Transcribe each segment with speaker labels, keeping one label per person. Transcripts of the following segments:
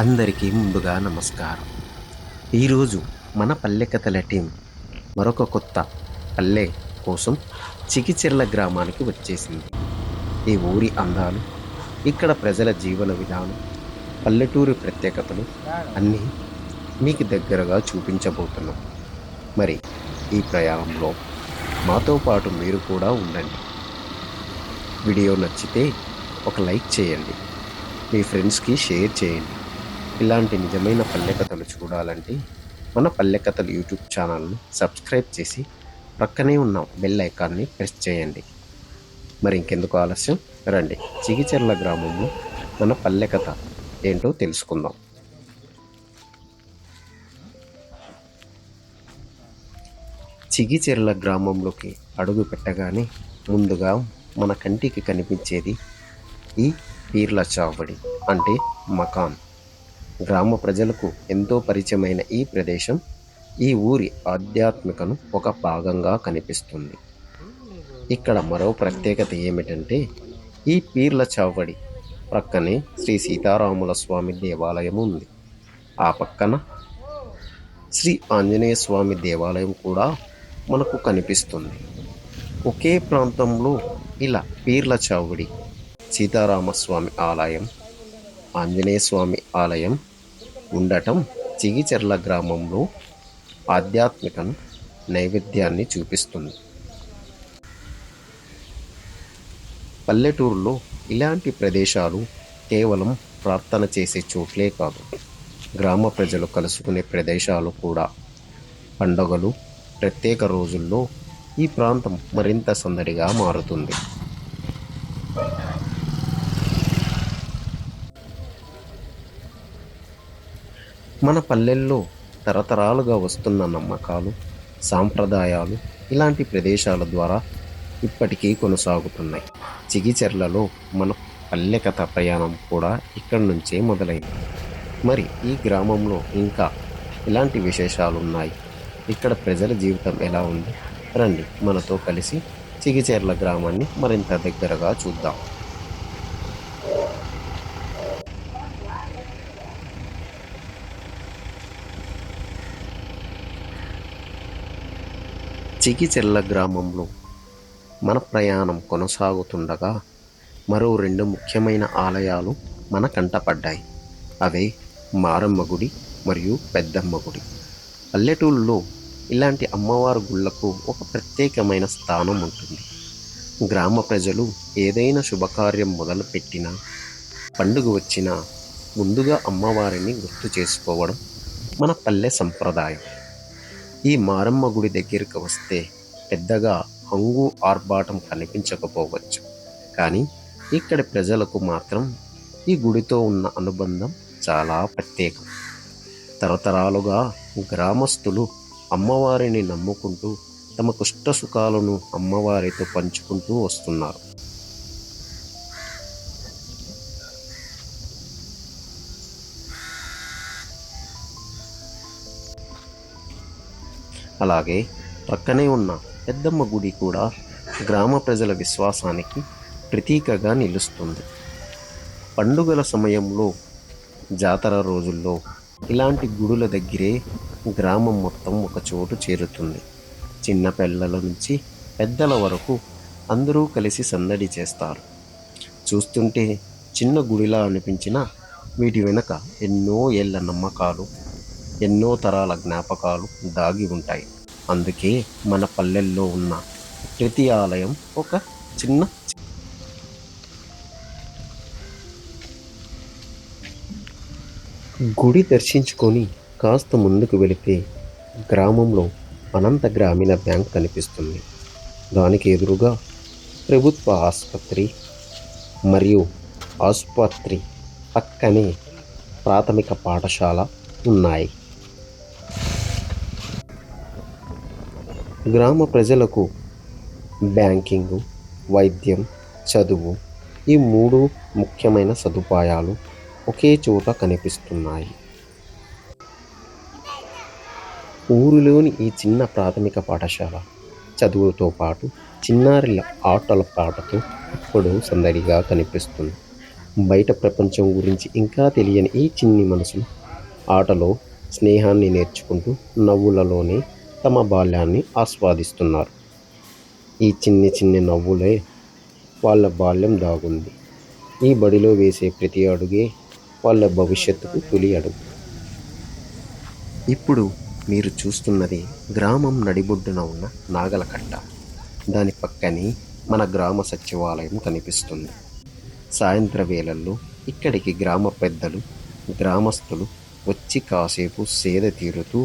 Speaker 1: అందరికీ ముందుగా నమస్కారం. ఈరోజు మన పల్లె కథల టీం మరొక కొత్త పల్లె కోసం చిగిచెర్ల గ్రామానికి వచ్చేసింది. ఈ ఊరి అందాలు, ఇక్కడ ప్రజల జీవన విధానం, పల్లెటూరి ప్రత్యేకతలు అన్నీ మీకు దగ్గరగా చూపించబోతున్నాం. మరి ఈ ప్రయాణంలో మాతో పాటు మీరు కూడా ఉండండి. వీడియో నచ్చితే ఒక లైక్ చేయండి, మీ ఫ్రెండ్స్కి షేర్ చేయండి. ఇలాంటి నిజమైన పల్లె కథలు చూడాలంటే మన పల్లె కథలు యూట్యూబ్ ఛానల్ని సబ్స్క్రైబ్ చేసి ప్రక్కనే ఉన్న బెల్ ఐకాన్ని ప్రెస్ చేయండి. మరి ఇంకెందుకు ఆలస్యం, రండి చిగిచెర్ల గ్రామంలో మన పల్లె కథ ఏంటో తెలుసుకుందాం. చిగిచెర్ల గ్రామంలోకి అడుగు పెట్టగానే ముందుగా మన కంటికి కనిపించేది ఈ పీర్ల చావడి అంటే మకాన్. గ్రామ ప్రజలకు ఎంతో పరిచయమైన ఈ ప్రదేశం ఈ ఊరి ఆధ్యాత్మికను ఒక భాగంగా కనిపిస్తుంది. ఇక్కడ మరో ప్రత్యేకత ఏమిటంటే ఈ పీర్ల చావడి ప్రక్కనే శ్రీ సీతారాముల స్వామి దేవాలయం ఉంది. ఆ పక్కన శ్రీ ఆంజనేయ స్వామి దేవాలయం కూడా మనకు కనిపిస్తుంది. ఒకే ప్రాంతంలో ఇలా పీర్ల చావడి, సీతారామస్వామి ఆలయం, ఆంజనేయ స్వామి ఆలయం ఉండటం చిగిచెర్ల గ్రామంలో ఆధ్యాత్మికను, నైవేద్యాన్ని చూపిస్తుంది. పల్లెటూరులో ఇలాంటి ప్రదేశాలు కేవలం ప్రార్థన చేసే చోట్లే కాదు, గ్రామ ప్రజలు కలుసుకునే ప్రదేశాలు కూడా. పండుగలు, ప్రత్యేక రోజుల్లో ఈ ప్రాంతం మరింత సందడిగా మారుతుంది. మన పల్లెల్లో తరతరాలుగా వస్తున్న నమ్మకాలు, సాంప్రదాయాలు ఇలాంటి ప్రదేశాల ద్వారా ఇప్పటికీ కొనసాగుతున్నాయి. చిగిచెర్లలో మన పల్లె కథ ప్రయాణం కూడా ఇక్కడి నుంచే మొదలైంది. మరి ఈ గ్రామంలో ఇంకా ఇలాంటి విశేషాలు ఉన్నాయి, ఇక్కడ ప్రజల జీవితం ఎలా ఉంది, రండి మనతో కలిసి చిగిచెర్ల గ్రామాన్ని మరింత దగ్గరగా చూద్దాం. చిగిచెర్ల గ్రామంలో మన ప్రయాణం కొనసాగుతుండగా మరో 2 ముఖ్యమైన ఆలయాలు మన కంటపడ్డాయి. అవే మారమ్మ గుడి మరియు పెద్దమ్మ గుడి. పల్లెటూళ్ళలో ఇలాంటి అమ్మవారి గుళ్ళకు ఒక ప్రత్యేకమైన స్థానం ఉంటుంది. గ్రామ ప్రజలు ఏదైనా శుభకార్యం మొదలుపెట్టినా, పండుగ వచ్చినా ముందుగా అమ్మవారిని గుర్తు చేసుకోవడం మన పల్లె సంప్రదాయం. ఈ మారమ్మ గుడి దగ్గరికి వస్తే పెద్దగా హంగు ఆర్భాటం కనిపించకపోవచ్చు, కానీ ఇక్కడి ప్రజలకు మాత్రం ఈ గుడితో ఉన్న అనుబంధం చాలా ప్రత్యేకం. తరతరాలుగా గ్రామస్తులు అమ్మవారిని నమ్ముకుంటూ తమ కష్ట సుఖాలను అమ్మవారితో పంచుకుంటూ వస్తున్నారు. అలాగే ప్రక్కనే ఉన్న పెద్దమ్మ గుడి కూడా గ్రామ ప్రజల విశ్వాసానికి ప్రతీకగా నిలుస్తుంది. పండుగల సమయంలో, జాతర రోజుల్లో ఇలాంటి గుడుల దగ్గరే గ్రామం మొత్తం ఒక చోటు చేరుతుంది. చిన్న పిల్లల నుంచి పెద్దల వరకు అందరూ కలిసి సందడి చేస్తారు. చూస్తుంటే చిన్న గుడిలా అనిపించిన వీటి వెనుక ఎన్నో ఏళ్ళ నమ్మకాలు, ఎన్నో తరాల జ్ఞాపకాలు దాగి ఉంటాయి. అందుకే మన పల్లెల్లో ఉన్న ప్రతి ఆలయం ఒక చిన్న గుడి దర్శించుకొని కాస్త ముందుకు వెళితే గ్రామంలో అనంత గ్రామీణ బ్యాంక్ కనిపిస్తుంది. దానికి ఎదురుగా ప్రభుత్వ ఆసుపత్రి మరియు ఆసుపత్రి పక్కనే ప్రాథమిక పాఠశాల ఉన్నాయి. గ్రామ ప్రజలకు బ్యాంకింగ్, వైద్యం, చదువు ఈ 3 ముఖ్యమైన సదుపాయాలు ఒకే చోట కనిపిస్తున్నాయి. ఊరిలోని ఈ చిన్న ప్రాథమిక పాఠశాల చదువుతో పాటు చిన్నారుల ఆటల పాటతో ఇప్పుడు సందడిగా కనిపిస్తుంది. బయట ప్రపంచం గురించి ఇంకా తెలియని ఈ చిన్ని మనసులు ఆటలో స్నేహాన్ని నేర్చుకుంటూ నవ్వులలోనే తమ బాల్యాన్ని ఆస్వాదిస్తున్నారు. ఈ చిన్ని చిన్ని నవ్వులే వాళ్ళ బాల్యం దాగుంది. ఈ బడిలో వేసే ప్రతి అడుగే వాళ్ళ భవిష్యత్తుకు తొలి అడుగు. ఇప్పుడు మీరు చూస్తున్నది గ్రామం నడిబొడ్డున ఉన్న నాగలకట్ట. దాని పక్కనే మన గ్రామ సచివాలయం కనిపిస్తుంది. సాయంత్ర వేళల్లో ఇక్కడికి గ్రామ పెద్దలు, గ్రామస్తులు వచ్చి కాసేపు సేద తీరుతూ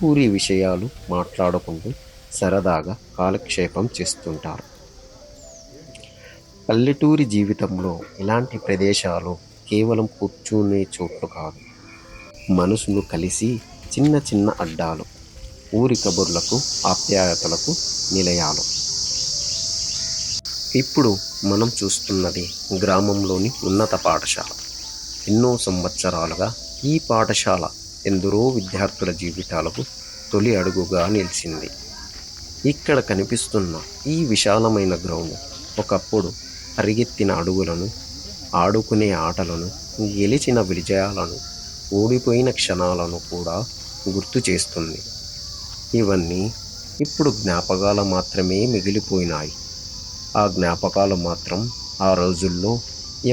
Speaker 1: ఊరి విషయాలు మాట్లాడుకుంటూ సరదాగా కాలక్షేపం చేస్తుంటారు. పల్లెటూరి జీవితంలో ఇలాంటి ప్రదేశాలు కేవలం కూర్చునే చోట్లు కాదు, మనసులు కలిసి చిన్న చిన్న అడ్డాలు, ఊరి కబుర్లకు, ఆప్యాయతలకు నిలయాలు. ఇప్పుడు మనం చూస్తున్నది గ్రామంలోని ఉన్నత పాఠశాల. ఎన్నో సంవత్సరాలుగా ఈ పాఠశాల ఎందరో విద్యార్థుల జీవితాలకు తొలి అడుగుగా నిలిచింది. ఇక్కడ కనిపిస్తున్న ఈ విశాలమైన గ్రౌండ్ ఒకప్పుడు పరిగెత్తిన అడుగులను, ఆడుకునే ఆటలను, గెలిచిన విజయాలను, ఓడిపోయిన క్షణాలను కూడా గుర్తు చేస్తుంది. ఇవన్నీ ఇప్పుడు జ్ఞాపకాలు మాత్రమే మిగిలిపోయినాయి. ఆ జ్ఞాపకాలు మాత్రం ఆ రోజుల్లో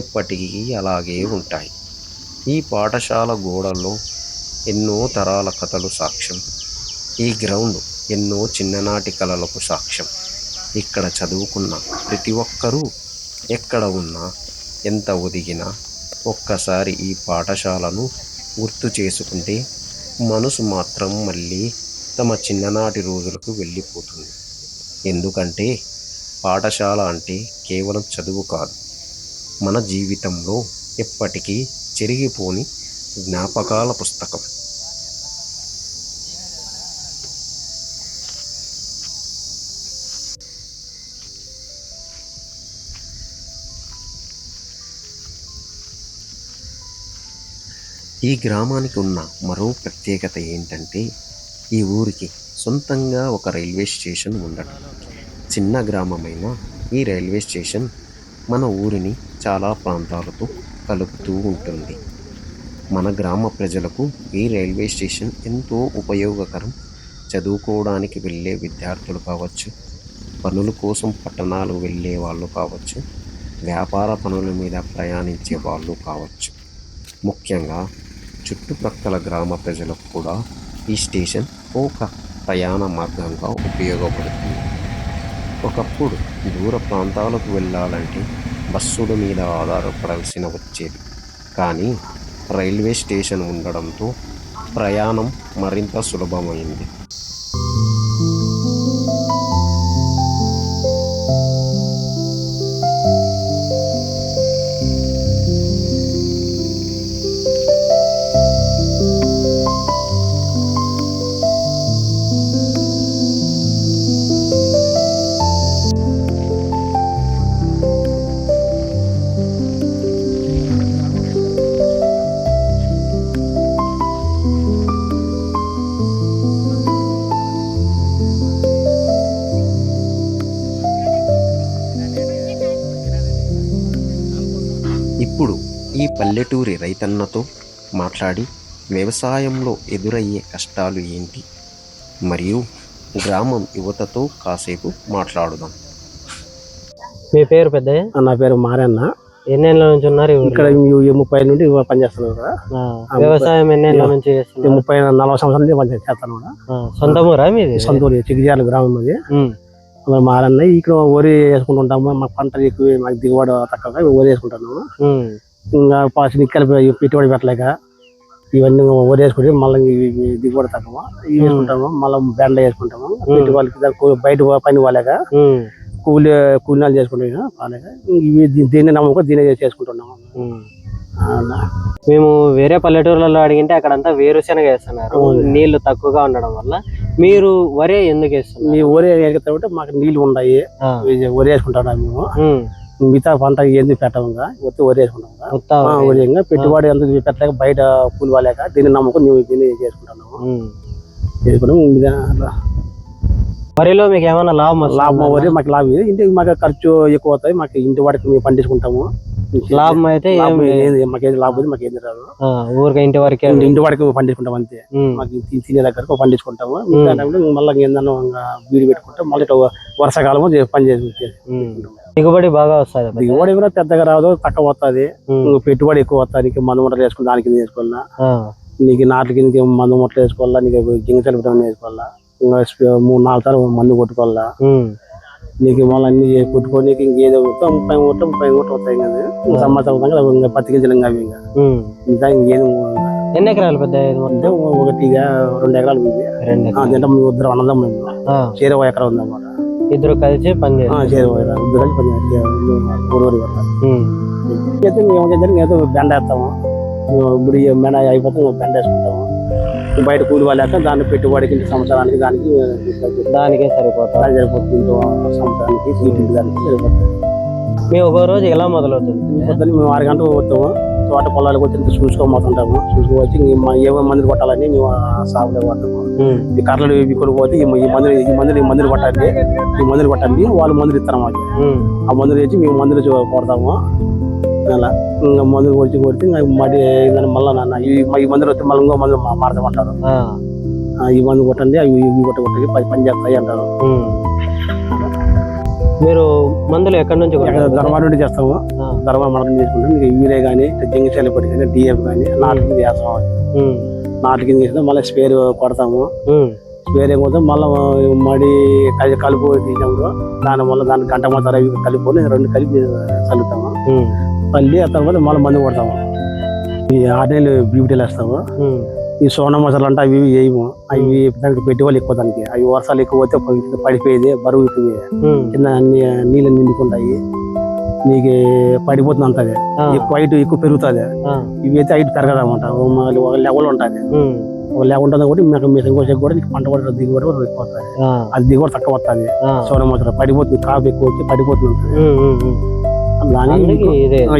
Speaker 1: ఎప్పటికీ అలాగే ఉంటాయి. ఈ పాఠశాల గోడల్లో ఎన్నో తరాల కథలు సాక్ష్యం. ఈ గ్రౌండ్ ఎన్నో చిన్ననాటి కలలకు సాక్ష్యం. ఇక్కడ చదువుకున్న ప్రతి ఒక్కరూ ఎక్కడ ఉన్నా, ఎంత ఒదిగినా ఒక్కసారి ఈ పాఠశాలను గుర్తు చేసుకుంటే మనసు మాత్రం మళ్ళీ తమ చిన్ననాటి రోజులకు వెళ్ళిపోతుంది. ఎందుకంటే పాఠశాల అంటే కేవలం చదువు కాదు, మన జీవితంలో ఎప్పటికీ చెరిగిపోని జ్ఞాపకాల పుస్తకం. ఈ గ్రామానికి ఉన్న మరో ప్రత్యేకత ఏంటంటే ఈ ఊరికి సొంతంగా ఒక రైల్వే స్టేషన్ ఉండటం. చిన్న గ్రామమైన ఈ రైల్వే స్టేషన్ మన ఊరిని చాలా ప్రాంతాలతో కలుపుతూ ఉంటుంది. మన గ్రామ ప్రజలకు ఈ రైల్వే స్టేషన్ ఎంతో ఉపయోగకరం. చదువుకోవడానికి వెళ్ళే విద్యార్థులు కావచ్చు, పనుల కోసం పట్టణాలు వెళ్ళే వాళ్ళు కావచ్చు, వ్యాపార పనుల మీద ప్రయాణించే వాళ్ళు కావచ్చు, ముఖ్యంగా చుట్టుప్రక్కల గ్రామ ప్రజలకు కూడా ఈ స్టేషన్ ఒక ప్రయాణ మార్గంగా ఉపయోగపడుతుంది. ఒకప్పుడు దూర ప్రాంతాలకు వెళ్ళాలంటే బస్సుల మీద ఆధారపడాల్సిన వచ్చేది. కానీ రైల్వే స్టేషన్ ఉండడంతో ప్రయాణం మరింత సులభమైంది. ఇప్పుడు ఈ పల్లెటూరి రైతన్నతో మాట్లాడి వ్యవసాయంలో ఎదురయ్యే కష్టాలు ఏంటి, మరియు గ్రామం యువతతో కాసేపు మాట్లాడుదాం.
Speaker 2: మీ పేరు పెద్దయ్య?
Speaker 3: నా పేరు మారన్న.
Speaker 2: ఎన్నేళ్ళ నుంచి ఉన్నారు
Speaker 3: ఇక్కడ 30 నుండి పనిచేస్తున్నాను కదా.
Speaker 2: వ్యవసాయం ఎన్నేళ్ళ నుంచి చేస్తున్నారు?
Speaker 3: 40 సంవత్సరాల నుంచి పనిచేస్తాను కూడా.
Speaker 2: సొంత ఊరా మీది?
Speaker 3: సొంత ఊరు, చిగిజాల గ్రామం అది. మారన్న ఇక్కడ వరి వేసుకుంటుంటాము. మాకు పంటలు ఎక్కువ, మాకు దిగుబడి తక్కువ, వరి వేసుకుంటున్నాము. ఇంకా నిక్కలు పెట్టుబడి పెట్టలేక ఇవన్నీ వరి వేసుకుంటే మళ్ళీ దిగుబడి తక్కువ ఇవి వేసుకుంటాము. మళ్ళీ బెండ వేసుకుంటాము. పెట్టుబడికి బయట పని పోలేక కూలీనాలు చేసుకుంటాం పోలేక దీన్ని నమ్ముకో దీన్ని చేసుకుంటున్నాము.
Speaker 2: మేము వేరే పల్లెటూర్లలో అడిగింటే అక్కడంతా వేరుశెనగ వేస్తున్నారు, నీళ్లు తక్కువగా ఉండడం వల్ల. మీరు వరి ఎందుకు వేస్తున్నారు?
Speaker 3: మీ వరి వేసుకుంటే మాకు నీళ్లు ఉన్నాయి, వరి వేసుకుంటున్నాం మేము. మిగతా పంట ఏంది పెట్టముగా ఒత్తి వరి వేసుకుంటాము. పెట్టుబడి ఎంత పెట్టలేక బయట కూలి వాళ్ళక దీన్ని నమ్ముకుని మేము దీన్ని చేసుకుంటాము.
Speaker 2: వరిలో మీకు ఏమైనా లాభం?
Speaker 3: వరి మాకు లాభం. ఇంటికి మాకు ఖర్చు ఎక్కువ అవుతాయి. మాకు ఇంటి వాడికి మేము పండించుకుంటాము.
Speaker 2: లాభం అయితే
Speaker 3: మాకేది లాభం ఉంది, మాకేది రాదు.
Speaker 2: ఊరికే ఇంటి వరకే
Speaker 3: ఇంటి వరకు పండించుకుంటాం అంతే. మాకు తినే దగ్గరకు పండించుకుంటాము. మళ్ళీ ఏందన్నా బీడి పెట్టుకుంటాం. మళ్ళీ వర్షాకాలము పని చేసి
Speaker 2: దిగుబడి బాగా వస్తుంది.
Speaker 3: దిగుబడి కూడా పెద్దగా రాదు, తక్కువ వస్తుంది. పెట్టుబడి ఎక్కువ వస్తుంది. నీకు మందు ముట్టలు వేసుకుని దానికి వేసుకోవాలా, నీకు నాట్లకి మందు ముట్టలు వేసుకోవాలా, నీకు గింజలు వేసుకోవాలా, ఇంకా 3-4 సార్లు మందు కొట్టుకోవాలా. నీకు మళ్ళీ అన్ని కొట్టుకొని ఇంకేదో 30 మూటలు వస్తాయి కదా. సంవత్సరం పత్తి గింజలు అవి ఇంకా ఇంకేదో.
Speaker 2: ఎన్ని ఎకరాలు పెద్ద?
Speaker 3: 1 2 ఎకరాలు ఉంది. అంటే ఇద్దరు అన్నదం చేరే 1 ఎకరా ఉందన్నమాట.
Speaker 2: ఇద్దరు కలిసి పని చేస్తారు.
Speaker 3: బెండ వేస్తాము. ఇప్పుడు బెండ అయిపోతే బెండ వేసుకుంటాము. బయట కూలి వాళ్ళక దాన్ని పెట్టుబడికి సంవత్సరానికి
Speaker 2: దానికే సరిపోతుంది.
Speaker 3: సంవత్సరానికి దానికి సరిపోతుంది.
Speaker 2: మేము ఒక రోజు ఎలా మొదలవుతుంది?
Speaker 3: మేము 6 గంటలకు పోతాము. తోట పొలాలకు వచ్చి చూసుకోబోతుంటాము. చూసుకువచ్చి ఏమేమి మందులు కొట్టాలని మేము సాగులో పడతాము. ఈ కర్రలు కొనుక్కోతే ఈ మందులు కొట్టండి, ఈ మందులు కొట్టండి, వాళ్ళు మందులు ఇస్తారు మాకు. ఆ మందులు వేసి మేము మందులు కొడతాము. అలా ఇంకా మందులు కొడితే మడి మళ్ళీ నాన్న ఈ మందులు వస్తే మళ్ళీ ఇంకో మందులు మారదామంటారు. ఈ మందు కొట్టండి, అవి ఇవి కొట్టండి, పని చేస్తాయి అంటారు.
Speaker 2: మీరు మందులు ఎక్కడి నుంచి?
Speaker 3: ధర్మా నుండి చేస్తాము. ధర్మా మండలం చేసుకుంటాం. యూరియా కానీ, జింగశాల పొడి కానీ, డిఎఫ్ కానీ నాటు కింద వేస్తాము. నాటు కింద వేసినా మళ్ళీ స్పేర్ కొడతాము. స్పేర్ ఏమవుతా మళ్ళీ మడి కలుపు తీసినప్పుడు దాని గంట మొత్తం కలుపుకొని 2 కలిపి చల్లుతాము. మళ్ళీ ఆ తర్వాత మళ్ళీ మందు కొడతాము. ఈ 6 నెలలు బీబీటీలు వేస్తాము. ఈ సోనా మసాలా అంటే అవి వేయము. అవి దానికి పెట్టుబడి ఎక్కువ, దానికి అవి వర్షాలు ఎక్కువ పోతే పడిపోయేది, బరువు కింద నీళ్ళు నిండుకుంటాయి, నీకు పడిపోతుంది అంతది. హైట్ ఎక్కువ పెరుగుతుంది. ఇవి అయితే హైట్ పెరగదన్నమాట. ఒక లెవెల్ ఉంటుంది. ఒక లెవెల్ ఉంటుంది కూడా మీకు వచ్చే కూడా నీకు పంట కూడా దిగుబడి కూడా ఎక్కువ వస్తుంది. అది దిగుబడి తక్కువ వస్తుంది. సోనా మసాలా పడిపోతుంది, కాపు ఎక్కువ వచ్చి పడిపోతుంది.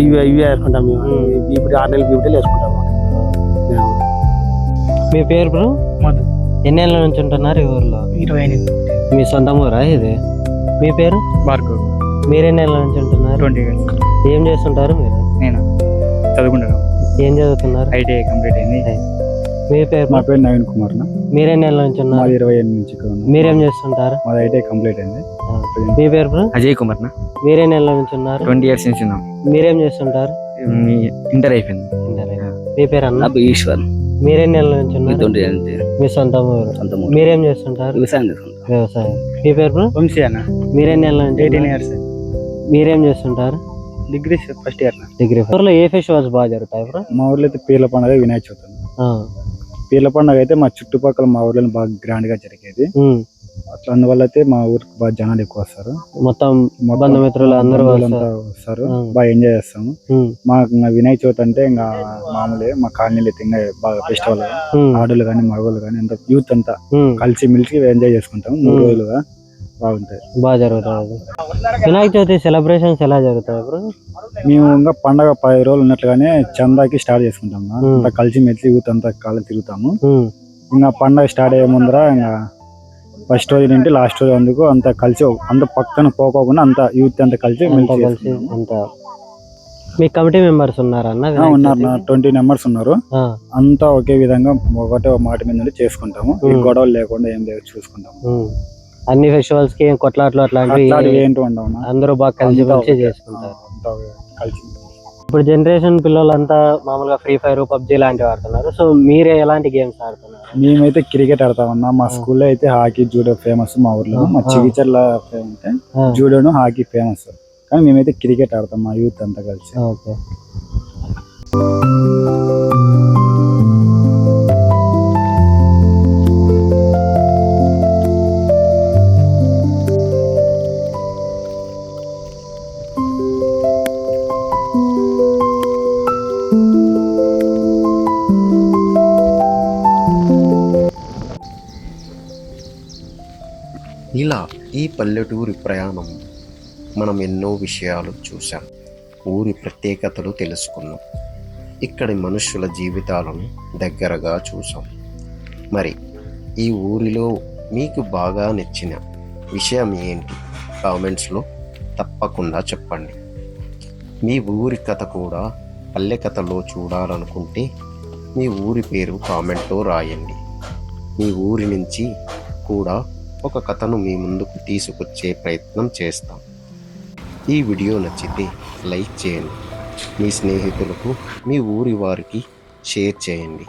Speaker 3: ఇవి వేసుకుంటాం మేము. బీపీటీ 6 నెలలు బీపీటీలు వేసుకుంటాము.
Speaker 2: మీ పేరు బ్రో? ఎన్ని ఏళ్ళ నుంచి ఉంటున్నారు ఈ ఊర్లో?
Speaker 3: 28.
Speaker 2: మీ సొంత ఊరా ఇది? మీ పేరు?
Speaker 4: భార్గవ్.
Speaker 2: మీరెన్ని ఏళ్ళ నుంచి ఉంటున్నారు?
Speaker 4: 20 years.
Speaker 2: ఏం చేస్తుంటారు మీరు?
Speaker 4: నేను చదువుకుంటాను.
Speaker 2: ఏం చదువుతున్నారు?
Speaker 4: ITI కంప్లీట్ అయింది.
Speaker 2: మీ పేరు?
Speaker 4: మా పేరు నవీన్ కుమార్.
Speaker 2: మీరెన్ని ఏళ్ళ నుంచి ఉన్నారు?
Speaker 4: 28 నుంచి.
Speaker 2: మీరేం చేస్తుంటారు?
Speaker 4: మాది ITI కంప్లీట్ అయింది.
Speaker 2: మీ పేరు బ్రో?
Speaker 5: అజయ్ కుమార్.
Speaker 2: మీరెన్ని ఏళ్ళ నుంచి ఉన్నారు?
Speaker 5: 20 years నుంచి ఉన్నాం.
Speaker 2: మీరేం చేస్తుంటారు?
Speaker 5: ఇంటర్ అయిపోయింది.
Speaker 2: మీ పేరు అన్న?
Speaker 5: ఈశ్వర్.
Speaker 2: మీరెన్ని ఏళ్ళ నుంచి ఉన్నారు? మీ సొంత ఊరు. మీరేం చేస్తుంటారు? వ్యవసాయం. మీ పేరు బ్రో?
Speaker 4: వంశీ అన్న.
Speaker 2: మీరెన్ని ఏళ్ళ నుంచి?
Speaker 4: 18 years.
Speaker 2: మీరేం చేస్తుంటారు?
Speaker 4: Degree first year.
Speaker 2: డిగ్రీ. ఊర్లో ఏ ఫెస్టివల్స్ బాగా జరుగుతాయి బ్రో?
Speaker 4: మా ఊర్లో అయితే పీర్ల పండుగ, వినాయక చవితి. పీర్ల పండుగ అయితే మా చుట్టుపక్కల మా ఊర్లో బాగా గ్రాండ్ గా జరిగేది. అట్లా అందువల్ల అయితే మా ఊరికి బాగా జనాలు ఎక్కువ వస్తారు.
Speaker 2: మొత్తం బంధుమిత్రులు అందరూ
Speaker 4: వస్తారు. బాగా ఎంజాయ్ చేస్తాము. మాకు ఇంకా వినాయక చవితి అంటే ఇంకా మామూలే. మా కాలనీలో అయితే ఇంకా బాగా ఫెస్టివల్, ఆడోళ్ళు కానీ మగవాళ్ళు కానీ అంత యూత్ అంతా కలిసి మిలిసి ఎంజాయ్ చేసుకుంటాము. 3 రోజులుగా బాగుంటాయి.
Speaker 2: బాగా జరుగుతుంది. వినాయక చవితి సెలబ్రేషన్స్ ఎలా జరుగుతాయి బ్రో?
Speaker 4: మేము ఇంకా పండగ 10 రోజులు ఉన్నట్లుగానే చందాకి స్టార్ట్ చేసుకుంటాము. అంతా కలిసి మెలిసి యూత్ అంతా కాలం తిరుగుతాము. ఇంకా పండగ స్టార్ట్ అయ్యే ముందర ఇంకా ఫస్ట్ రోజు నుండి లాస్ట్ రోజు అందుకు అంతా కలిసి అంత పక్కన పోకోకుండా అంతా యూత్ అంతా కలిసి మెలిసి
Speaker 2: అంతా. మీ కమిటీ మెంబర్స్ ఉన్నారన్న?
Speaker 4: ఉన్నారు. 20 members ఉన్నారు. అంతా ఒకే విధంగా ఒకటే మాట మీద చేసుకుంటాము. గొడవలు లేకుండా ఏం లేదు చూసుకుంటాము.
Speaker 2: అన్ని ఫెస్టివల్స్ కి కొట్లాట్లు అట్లాంటివి
Speaker 4: ఏంటి ఉండవు.
Speaker 2: అందరూ బాగా కలిసి చేసుకుంటారు. ఇప్పుడు జనరేషన్ పిల్లలంతా మామూలుగా ఫ్రీ ఫైర్, పబ్జీ లాంటివి ఆడుతున్నారు. సో మీరే ఎలాంటి గేమ్స్ ఆడుతున్నారు?
Speaker 4: మేమైతే క్రికెట్ ఆడతామన్నా. మా స్కూల్లో అయితే హాకీ, జూడో ఫేమస్. మా ఊర్లో మా చిగిచర్ల అంటే జూడోను, హాకీ ఫేమస్. కానీ మేమైతే క్రికెట్ ఆడతాం మా యూత్ అంతా కలిసి.
Speaker 2: ఓకే.
Speaker 1: ఇలా ఈ పల్లెటూరి ప్రయాణం మనం ఎన్నో విషయాలు చూసాం. ఊరి ప్రత్యేకతలు తెలుసుకున్నాం. ఇక్కడి మనుషుల జీవితాలను దగ్గరగా చూసాం. మరి ఈ ఊరిలో మీకు బాగా నచ్చిన విషయం ఏంటి? కామెంట్స్లో తప్పకుండా చెప్పండి. మీ ఊరి కథ కూడా పల్లె కథలో చూడాలనుకుంటే మీ ఊరి పేరు కామెంట్లో రాయండి. మీ ఊరి నుంచి కూడా ఒక కథను మీ ముందుకు తీసుకొచ్చే ప్రయత్నం చేస్తాం. ఈ వీడియో నచ్చితే లైక్ చేయండి, మీ స్నేహితులకు, మీ ఊరి వారికి షేర్ చేయండి.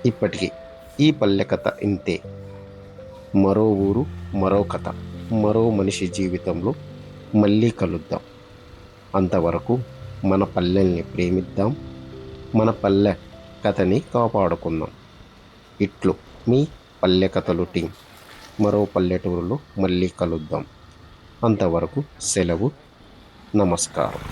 Speaker 1: ఇప్పటికీ ఈ పల్లె కథ ఇంతే. మరో ఊరు, మరో కథ, మరో మనిషి జీవితంలో మళ్ళీ కలుద్దాం. అంతవరకు మన పల్లెల్ని ప్రేమిద్దాం, మన పల్లె కథని కాపాడుకుందాం. ఇట్లు మీ పల్లె కథలు టీం. మరో పల్లెటూరులో మళ్ళీ కలుద్దాం. అంతవరకు సెలవు. నమస్కారం.